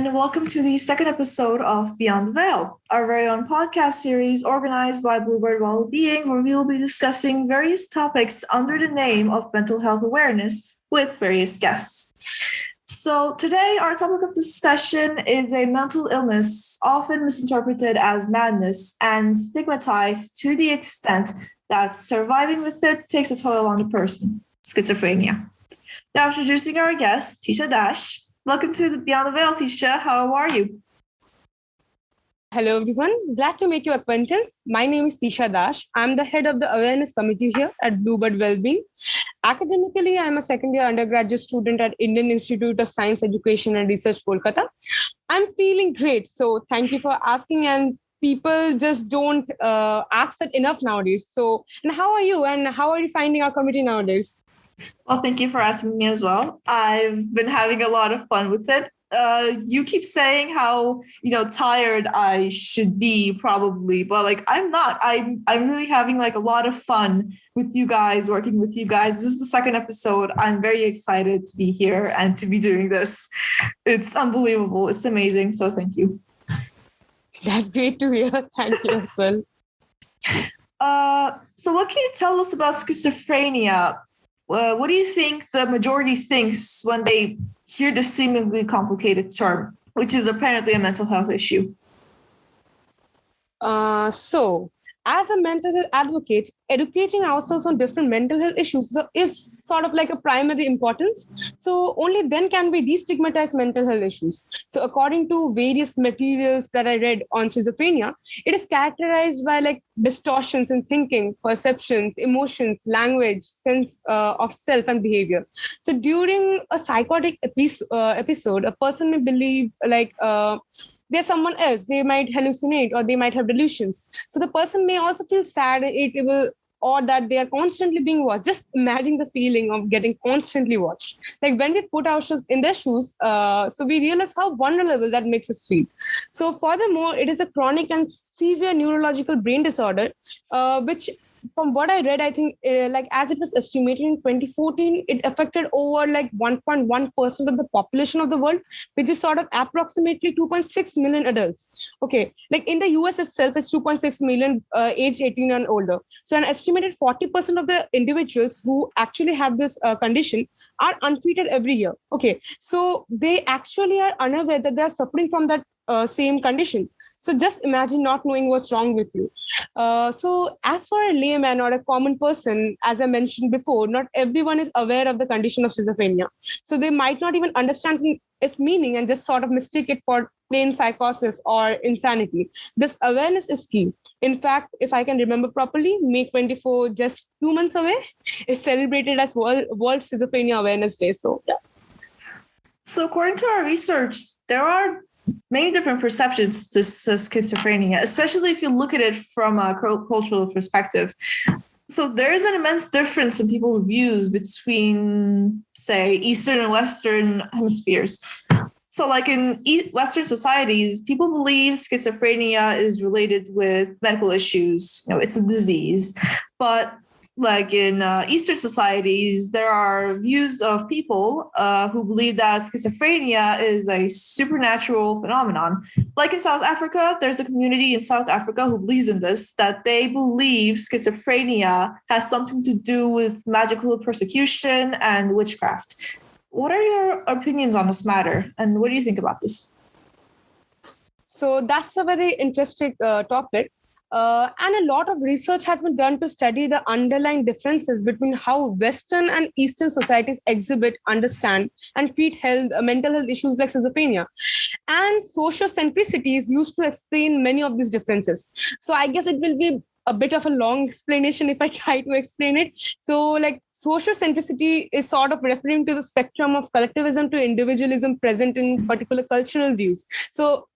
and welcome to the second episode of Beyond the Veil, our very own podcast series organized by Bluebird Wellbeing, where we will be discussing various topics under the name of mental health awareness with various guests. So today, our topic of discussion is a mental illness often misinterpreted as madness and stigmatized to the extent that surviving with it takes a toll on the person, schizophrenia. Now, introducing our guest, Tisha Dash. Welcome to the Beyond the Veil, Tisha. How are you? Hello, everyone. Glad to make your acquaintance. My name is Tisha Dash. I'm the head of the awareness committee here at Bluebird Wellbeing. Academically, I'm a second-year undergraduate student at Indian Institute of Science Education and Research, Kolkata. I'm feeling great. So thank you for asking. And people just don't ask that enough nowadays. So, and how are you? And how are you finding our committee nowadays? Well, thank you for asking me as well. I've been having a lot of fun with it. You keep saying how, tired I should be probably, but I'm not. I'm really having a lot of fun with you guys, working with you guys. This is the second episode. I'm very excited to be here and to be doing this. It's unbelievable. It's amazing. So thank you. That's great to hear. Thank you as well. So what can you tell us about schizophrenia? What do you think the majority thinks when they hear the seemingly complicated term, which is apparently a mental health issue? So, as a mental health advocate, educating ourselves on different mental health issues is sort of like a primary importance. So only then can we destigmatize mental health issues. So according to various materials that I read on schizophrenia, it is characterized by distortions in thinking, perceptions, emotions, language, sense of self and behavior. So during a psychotic episode, a person may believe there's someone else. They might hallucinate or they might have delusions. So the person may also feel sad, irritable, or that they are constantly being watched. Just imagine the feeling of getting constantly watched. When we put ourselves in their shoes, so we realize how vulnerable that makes us feel. So furthermore, it is a chronic and severe neurological brain disorder, which from what I read, I think as it was estimated in 2014, it affected over 1.1% of the population of the world, which is sort of approximately 2.6 million adults. Okay, in the US itself, it's 2.6 million age 18 and older. So an estimated 40% of the individuals who actually have this condition are untreated every year. Okay, so they actually are unaware that they are suffering from that same condition. So just imagine not knowing what's wrong with you. So as for a layman or a common person, as I mentioned before, not everyone is aware of the condition of schizophrenia. So they might not even understand its meaning and just sort of mistake it for plain psychosis or insanity. This awareness is key. In fact, if I can remember properly, May 24, just 2 months away, is celebrated as World Schizophrenia Awareness Day. So, yeah. So according to our research, there are many different perceptions to schizophrenia, especially if you look at it from a cultural perspective. So there is an immense difference in people's views between, say, Eastern and Western hemispheres. So in Western societies, people believe schizophrenia is related with medical issues. It's a disease. But in Eastern societies, there are views of people who believe that schizophrenia is a supernatural phenomenon. In South Africa, there's a community in South Africa who believes in this, that they believe schizophrenia has something to do with magical persecution and witchcraft. What are your opinions on this matter, and what do you think about this? So that's a very interesting topic. And a lot of research has been done to study the underlying differences between how Western and Eastern societies exhibit, understand, and treat mental health issues like schizophrenia. And sociocentricity is used to explain many of these differences. So I guess it will be a bit of a long explanation if I try to explain it. So sociocentricity is sort of referring to the spectrum of collectivism to individualism present in particular cultural views. So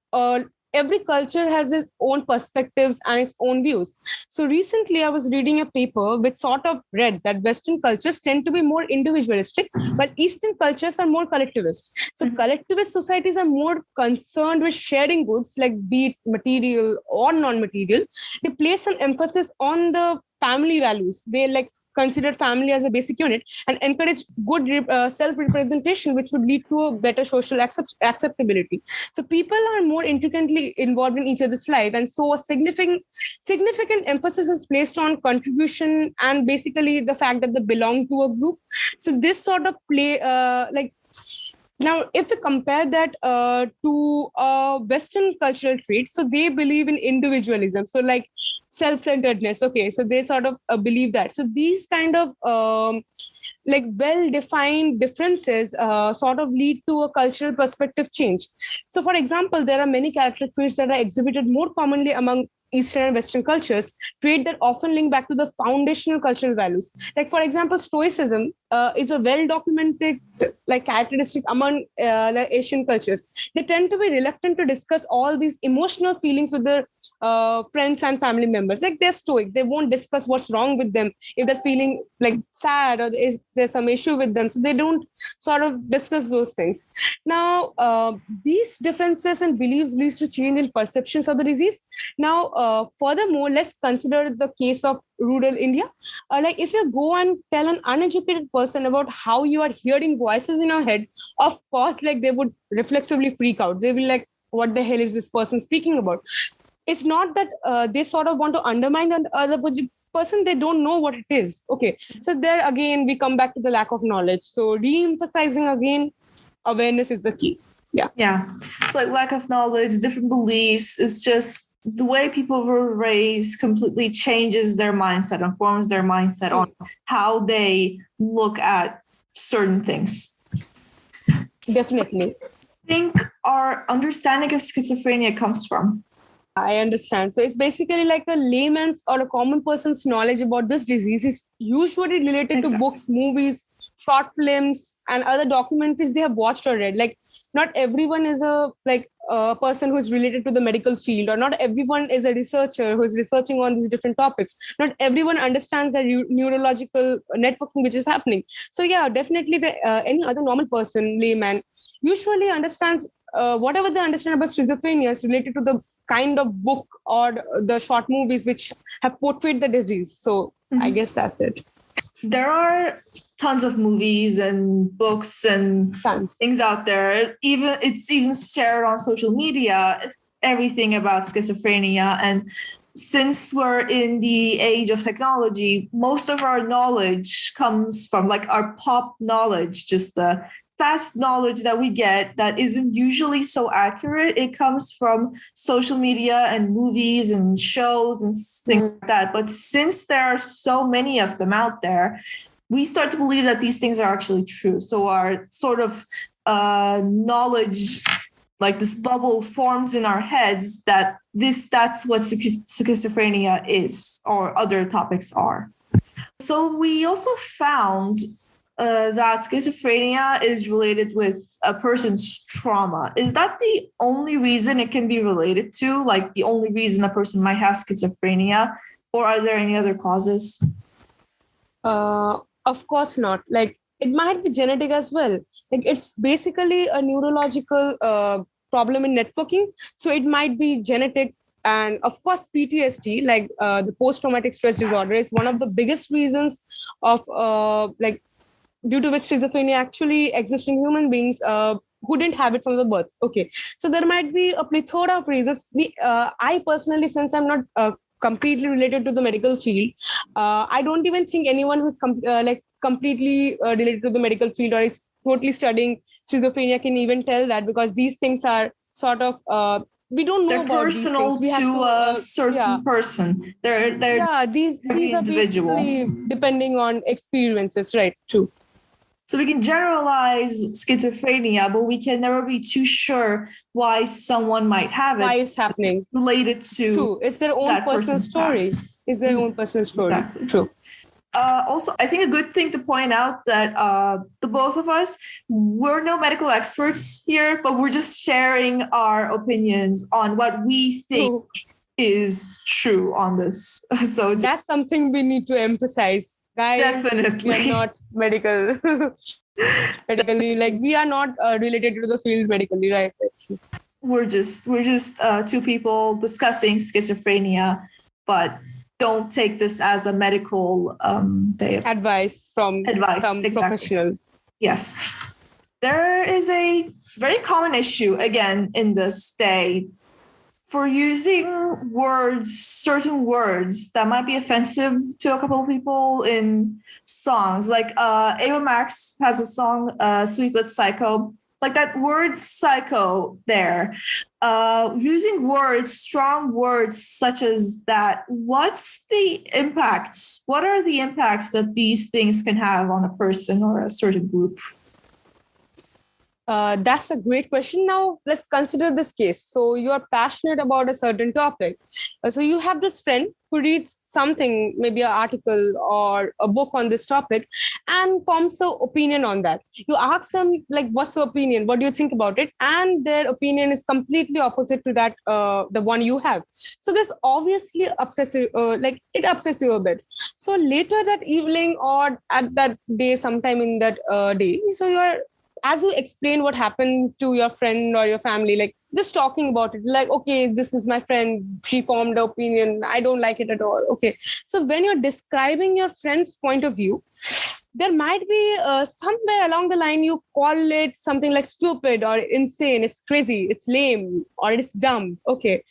every culture has its own perspectives and its own views. So recently I was reading a paper which sort of read that Western cultures tend to be more individualistic, while Eastern cultures are more collectivist. So collectivist societies are more concerned with sharing goods, be it material or non-material. They place an emphasis on the family values. They consider family as a basic unit, and encourage good self-representation, which would lead to a better social acceptability. So people are more intricately involved in each other's life, and so a significant emphasis is placed on contribution and basically the fact that they belong to a group. So this sort of play now, if we compare that to Western cultural traits, so they believe in individualism. So like self-centeredness. Okay, so they sort of believe that. So these kind of well-defined differences sort of lead to a cultural perspective change. So for example, there are many character traits that are exhibited more commonly among Eastern and Western cultures, trait that often link back to the foundational cultural values. Like, for example, Stoicism is a well-documented characteristic among Asian cultures. They tend to be reluctant to discuss all these emotional feelings with their friends and family members. Like, they're stoic. They won't discuss what's wrong with them if they're feeling like sad or there's some issue with them. So they don't sort of discuss those things. Now, these differences in beliefs leads to change in perceptions of the disease. Now, furthermore, let's consider the case of rural India. If you go and tell an uneducated person about how you are hearing voices in your head, of course, they would reflexively freak out. They will what the hell is this person speaking about? It's not that they sort of want to undermine the other person. They don't know what it is. Okay. So there again, we come back to the lack of knowledge. So re-emphasizing again, awareness is the key. Yeah. Yeah. It's lack of knowledge, different beliefs. It's just the way people were raised completely changes their mindset and forms their mindset on how they look at certain things. Definitely. So I think our understanding of schizophrenia comes from? I understand. So it's basically like a layman's or a common person's knowledge about this disease is usually related to books, movies, short films, and other documentaries they have watched or read. Not everyone is a person who is related to the medical field, or not everyone is a researcher who is researching on these different topics. Not everyone understands the neurological networking which is happening. So yeah, definitely any other normal person, layman, usually understands whatever they understand about schizophrenia is related to the kind of book or the short movies which have portrayed the disease. So I guess that's it. There are tons of movies and books and things out there. It's even shared on social media, everything about schizophrenia. And since we're in the age of technology, most of our knowledge comes from our pop knowledge, just the fast knowledge that we get that isn't usually so accurate. It comes from social media and movies and shows and things like that. But since there are so many of them out there, we start to believe that these things are actually true. So our sort of knowledge, this bubble forms in our heads that that's what schizophrenia is, or other topics are. So we also found that schizophrenia is related with a person's trauma. Is that the only reason it can be related to? The only reason a person might have schizophrenia? Or are there any other causes? Of course not. It might be genetic as well. It's basically a neurological problem in networking. So it might be genetic. And of course, PTSD, the post-traumatic stress disorder, is one of the biggest reasons of due to which schizophrenia actually exists in human beings who didn't have it from the birth. Okay. So there might be a plethora of reasons. I personally, since I'm not completely related to the medical field, I don't even think anyone who's completely related to the medical field or is totally studying schizophrenia can even tell that, because these things are sort of we don't know they're about personal these things. to a certain person. They're these individual. are basically depending on experiences, right? True. So we can generalize schizophrenia, but we can never be too sure why someone might have it. Why it's happening. It's related to True. It's their own personal story. Past. It's their own personal story. Exactly. True. Also, I think a good thing to point out that the both of us, we're no medical experts here, but we're just sharing our opinions on what we think is true on this. So that's something we need to emphasize. Guys, definitely. we are not medically, we are not related to the field medically, right? We're just two people discussing schizophrenia, but don't take this as a medical advice from exactly. professional. Yes. There is a very common issue, again, in this day for using certain words that might be offensive to a couple of people in songs. Like Ava Max has a song, Sweet But Psycho. Like that word psycho there, using strong words such as that. What's the impacts? What are the impacts that these things can have on a person or a certain group? That's a great question. Now, let's consider this case. So you are passionate about a certain topic. So you have this friend who reads something, maybe an article or a book on this topic, and forms an opinion on that. You ask them, like, what's your opinion? What do you think about it? And their opinion is completely opposite to that, the one you have. So this obviously upsets you, it upsets you a bit. So later that evening or at that day, sometime in that day, so as you explain what happened to your friend or your family, like just talking about it, like, okay, this is my friend, she formed an opinion, I don't like it at all. Okay. So when you're describing your friend's point of view, there might be somewhere along the line, you call it something like stupid or insane, it's crazy, it's lame, or it's dumb. Okay.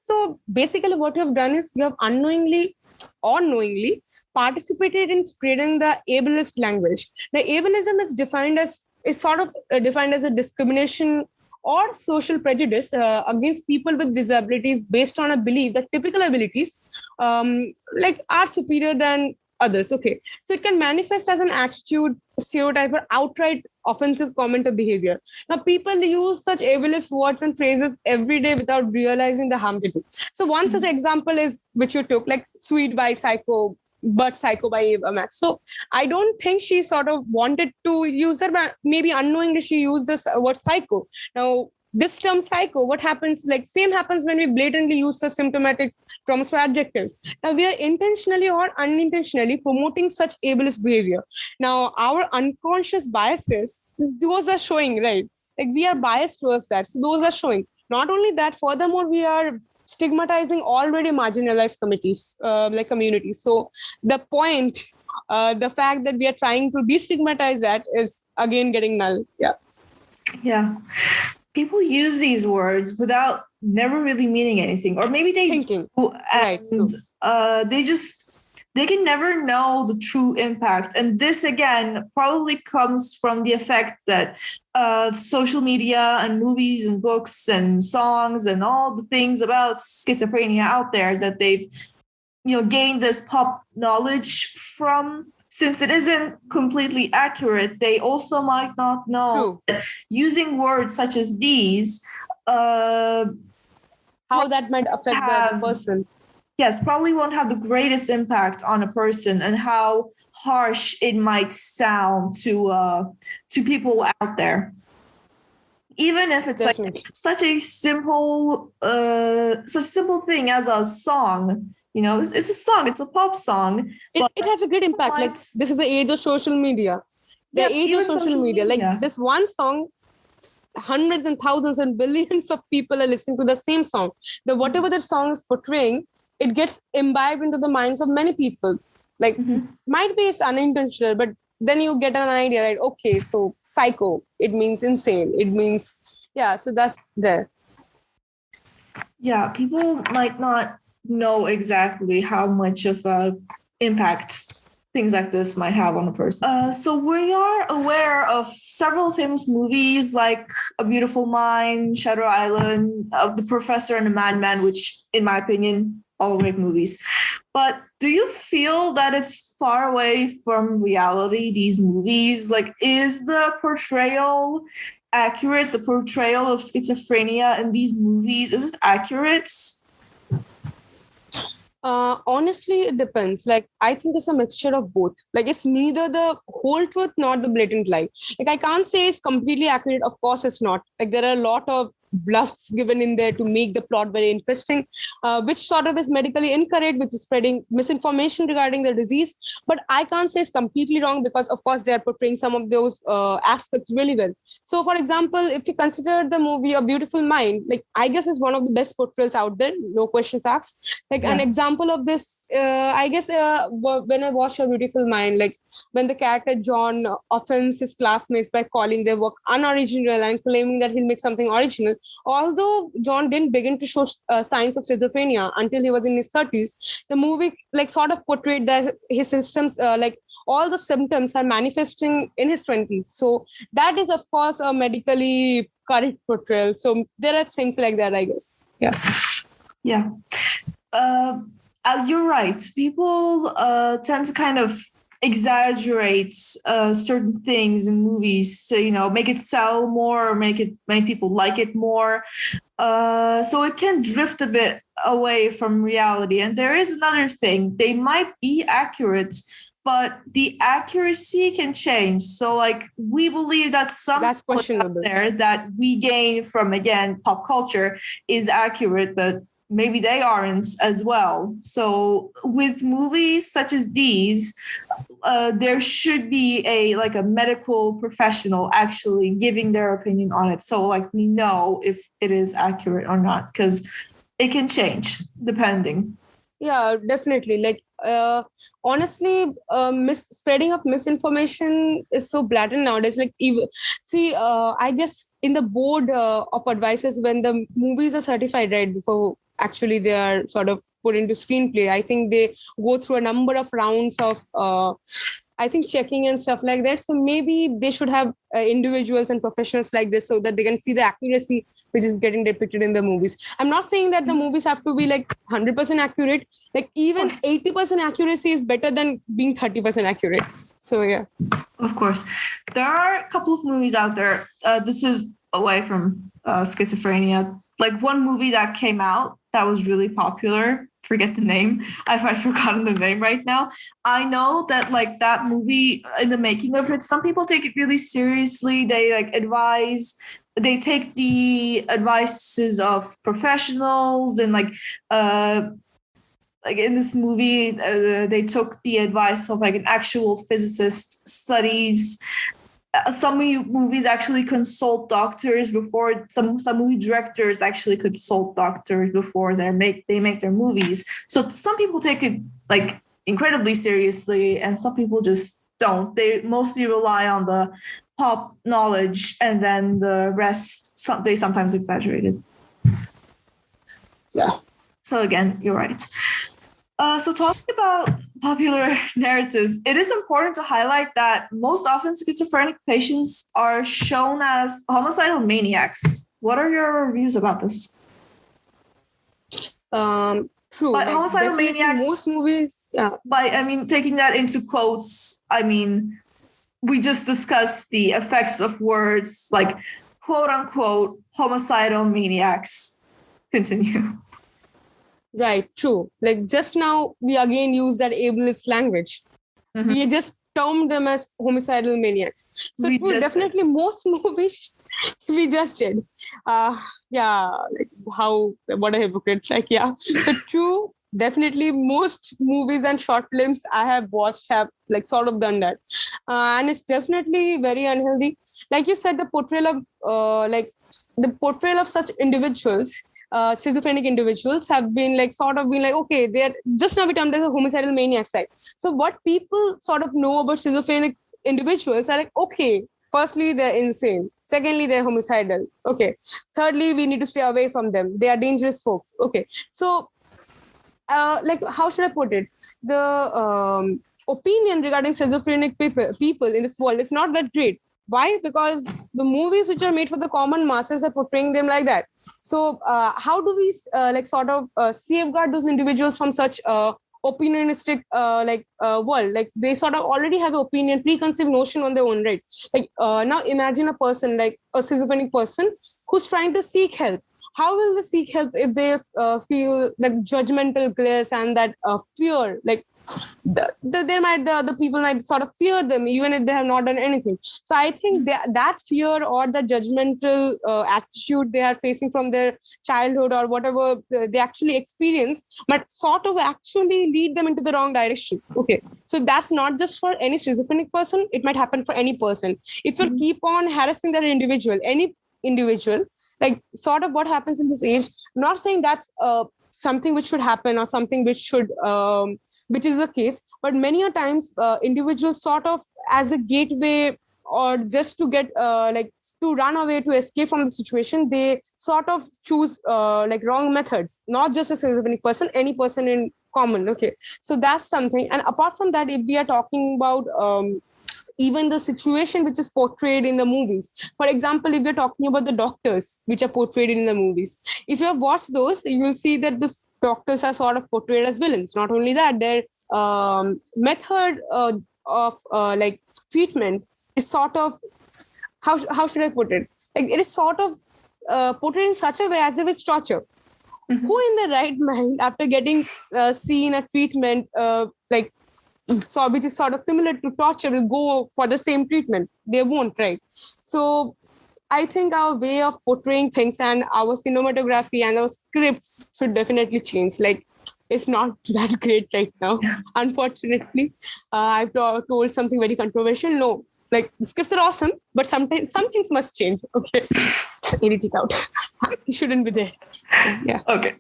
So basically what you have done is you have unknowingly or knowingly participated in spreading the ableist language. Now, ableism is defined as a discrimination or social prejudice against people with disabilities based on a belief that typical abilities are superior than others. Okay, so it can manifest as an attitude, stereotype, or outright offensive comment or behavior. Now, people use such ableist words and phrases every day without realizing the harm they do. So one such example is, which you took, like Sweet by Psycho, but Psycho by Ava Max. So I don't think she sort of wanted to use that, but maybe unknowingly she used this word psycho. Now, this term psycho, what happens, like same happens when we blatantly use the symptomatic terms for adjectives. Now, we are intentionally or unintentionally promoting such ableist behavior. Now, our unconscious biases, those are showing, right? Like we are biased towards that. So those are showing. Not only that, furthermore, we are stigmatizing already marginalized communities. So the fact that we are trying to destigmatize that is again getting null. Yeah. People use these words without never really meaning anything, or maybe they thinking, and they can never know the true impact. And this again probably comes from the effect that social media and movies and books and songs and all the things about schizophrenia out there that they've gained this pop knowledge from. Since it isn't completely accurate, they also might not know that using words such as these, how that might affect the person. Yes, probably won't have the greatest impact on a person, and how harsh it might sound to people out there. Even if it's Definitely. like such a simple thing as a song. It's a song, it's a pop song. It has a good impact. Like this is the age of social media. The age of social media. Like this one song, hundreds and thousands and billions of people are listening to the same song. Whatever the song is portraying, it gets imbibed into the minds of many people. Like might be it's unintentional, but then you get an idea, right? Okay, so psycho, it means insane. It means, so that's there. Yeah, people might not know exactly how much of a impact things like this might have on a person. So we are aware of several famous movies like A Beautiful Mind, Shutter Island, The Professor and the Madman, which in my opinion, all great movies. But do you feel that it's far away from reality, these movies? Like, is the portrayal accurate? The portrayal of schizophrenia in these movies, is it accurate? Honestly, it depends. Like, I think it's a mixture of both. Like, it's neither the whole truth nor the blatant lie. Like, I can't say it's completely accurate. Of course, it's not. Like, there are a lot of bluffs given in there to make the plot very interesting, which sort of is medically incorrect, which is spreading misinformation regarding the disease. But I can't say it's completely wrong, because of course they are portraying some of those aspects really well. So for example, if you consider the movie A Beautiful Mind, like I guess is one of the best portrayals out there, no questions asked. Like an example of this, I guess when I watch A Beautiful Mind, like when the character John offends his classmates by calling their work unoriginal and claiming that he'll make something original. Although John didn't begin to show signs of schizophrenia until he was in his 30s, the movie like sort of portrayed that his systems, like all the symptoms are manifesting in his 20s. So that is, of course, a medically correct portrayal. So there are things like that, I guess. Yeah. Yeah. You're right. People tend to kind of exaggerate certain things in movies to, make it sell more or make people like it more. So it can drift a bit away from reality. And there is another thing. They might be accurate, but the accuracy can change. So like we believe that That's questionable there that we gain from, again, pop culture is accurate, but maybe they aren't as well. So with movies such as these, there should be a medical professional actually giving their opinion on it. So like we know if it is accurate or not, because it can change depending. Yeah, definitely. Like, honestly, spreading of misinformation is so blatant nowadays. Like, I guess in the board of advices, when the movies are certified, right, before actually they are sort of put into screenplay, I think they go through a number of rounds of I think checking and stuff like that. So maybe they should have individuals and professionals like this so that they can see the accuracy which is getting depicted in the movies. I'm not saying that the movies have to be like 100% accurate. Like even 80% accuracy is better than being 30% accurate. So yeah. Of course. There are a couple of movies out there. This is away from schizophrenia. Like one movie that came out that was really popular. Forget the name. I've forgotten the name right now. I know that like that movie, in the making of it, some people take it really seriously. They they take the advices of professionals, and like in this movie, they took the advice of like an actual physicist, studies. Some movies actually consult doctors before. Some movie directors actually consult doctors before they make their movies. So some people take it like incredibly seriously, and some people just don't. They mostly rely on the pop knowledge, and then the rest they sometimes exaggerate it. Yeah. So again, you're right. So talking about popular narratives, it is important to highlight that most often schizophrenic patients are shown as homicidal maniacs. What are your views about this? True. But like, homicidal maniacs, most movies, yeah. Taking that into quotes, we just discussed the effects of words like quote unquote homicidal maniacs. Continue. Right, true. Like just now, we again use that ableist language. Mm-hmm. We just termed them as homicidal maniacs. So definitely most movies we just did. Yeah, like what a hypocrite. Like, yeah. So true. Definitely most movies and short films I have watched have like sort of done that. And it's definitely very unhealthy. Like you said, the portrayal of such individuals, schizophrenic individuals have been like okay, they're just now we termed as a homicidal maniacs, right? So what people sort of know about schizophrenic individuals are like, okay, firstly, they're insane. Secondly, they're homicidal. Okay. Thirdly, we need to stay away from them. They are dangerous folks. Okay. So how should I put it? The opinion regarding schizophrenic people in this world is not that great. Why? Because the movies which are made for the common masses are portraying them like that. So how do we safeguard those individuals from such opinionistic world? Like they sort of already have an opinion, preconceived notion on their own, right? Like now imagine a person like a schizophrenic person who's trying to seek help. How will they seek help if they feel like judgmental glares and that fear? Like the people might sort of fear them even if they have not done anything. So I think that fear or the judgmental attitude they are facing from their childhood or whatever they actually experience might sort of actually lead them into the wrong direction. Okay, so that's not just for any schizophrenic person, it might happen for any person. If you keep on harassing that any individual, like sort of what happens in this age, not saying that's something which should happen or something which should which is the case, but many a times individuals sort of as a gateway or just to get to run away, to escape from the situation, they sort of choose wrong methods, not just a schizophrenic person, any person in common. Okay, so that's something. And apart from that, if we are talking about even the situation which is portrayed in the movies. For example, if we're talking about the doctors which are portrayed in the movies, if you have watched those, you will see that the doctors are sort of portrayed as villains. Not only that, their method of treatment is sort of, how should I put it? Like it is sort of portrayed in such a way as if it's torture. Mm-hmm. Who in the right mind, after getting seen a treatment which is sort of similar to torture, will go for the same treatment? They won't, right? So I think our way of portraying things and our cinematography and our scripts should definitely change. Like, it's not that great right now, unfortunately. I've told something very controversial. No, like the scripts are awesome, but sometimes some things must change. Okay, just edit it out. It shouldn't be there. Yeah. Okay.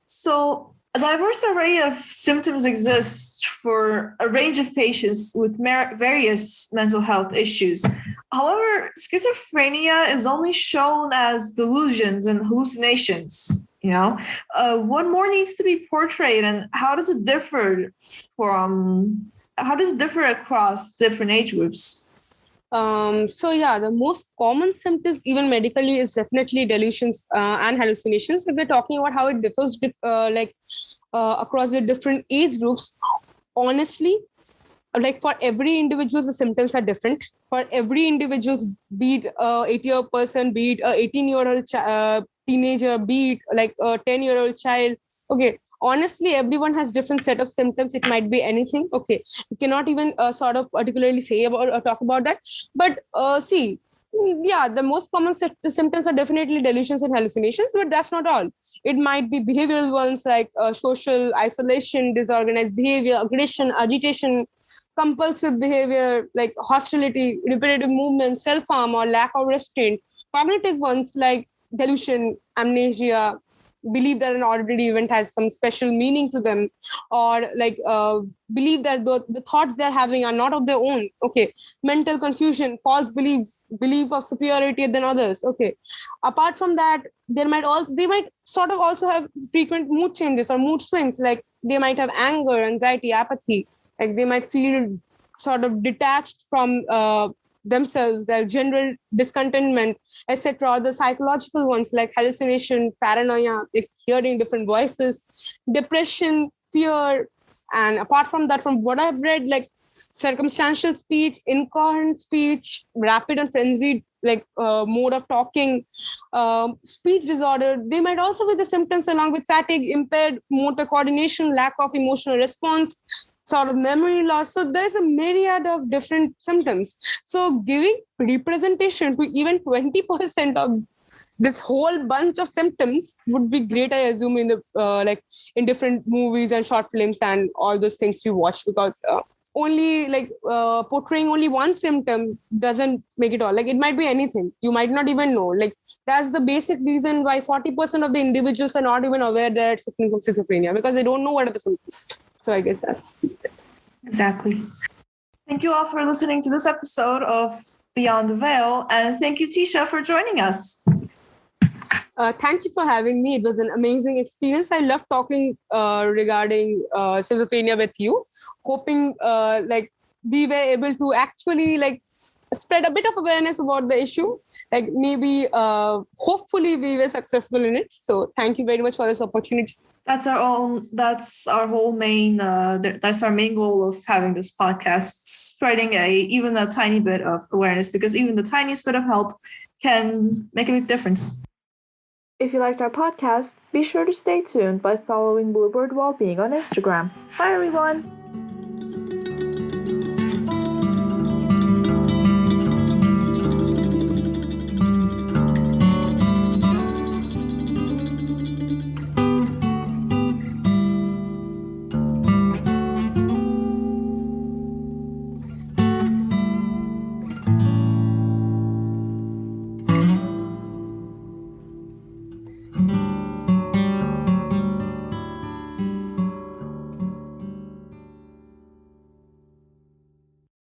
So a diverse array of symptoms exists for a range of patients with various mental health issues. However, schizophrenia is only shown as delusions and hallucinations. What more needs to be portrayed, and how does it differ across different age groups? The most common symptoms, even medically, is definitely delusions and hallucinations. If we're talking about how it differs, across the different age groups, honestly, like for every individual, the symptoms are different. For every individual, be it 80-year person, be it a 18-year-old teenager, be it like a 10-year-old child. Okay. Honestly, everyone has different set of symptoms. It might be anything. Okay, you cannot even sort of particularly say about or talk about that. But the most common symptoms are definitely delusions and hallucinations, but that's not all. It might be behavioral ones like social isolation, disorganized behavior, aggression, agitation, compulsive behavior like hostility, repetitive movement, self-harm or lack of restraint. Cognitive ones like delusion, amnesia, believe that an ordinary event has some special meaning to them, or believe that the thoughts they're having are not of their own. Okay, mental confusion, false beliefs, belief of superiority than others. Okay, apart from that, they might sort of also have frequent mood changes or mood swings. Like they might have anger, anxiety, apathy. Like they might feel sort of detached from themselves, their general discontentment, etc. Or the psychological ones like hallucination, paranoia, like hearing different voices, depression, fear. And apart from that, from what I've read, like circumstantial speech, incoherent speech, rapid and frenzied mode of talking, speech disorder. They might also be the symptoms along with fatigue, impaired motor coordination, lack of emotional response, sort of memory loss. So there's a myriad of different symptoms. So giving representation to even 20% of this whole bunch of symptoms would be great, I assume, in the in different movies and short films and all those things you watch, because only portraying only one symptom doesn't make it all. Like it might be anything. You might not even know. Like that's the basic reason why 40% of the individuals are not even aware they're suffering from schizophrenia, because they don't know what are the symptoms. So I guess that's exactly. Thank you all for listening to this episode of Beyond the Veil, and thank you, Tisha, for joining us. Thank you for having me. It was an amazing experience. I love talking regarding schizophrenia with you. Hoping we were able to actually spread a bit of awareness about the issue. Like maybe hopefully we were successful in it. So thank you very much for this opportunity. That's our main goal of having this podcast, spreading even a tiny bit of awareness, because even the tiniest bit of help can make a big difference. If you liked our podcast, be sure to stay tuned by following Bluebird Wellbeing on Instagram. Bye, everyone!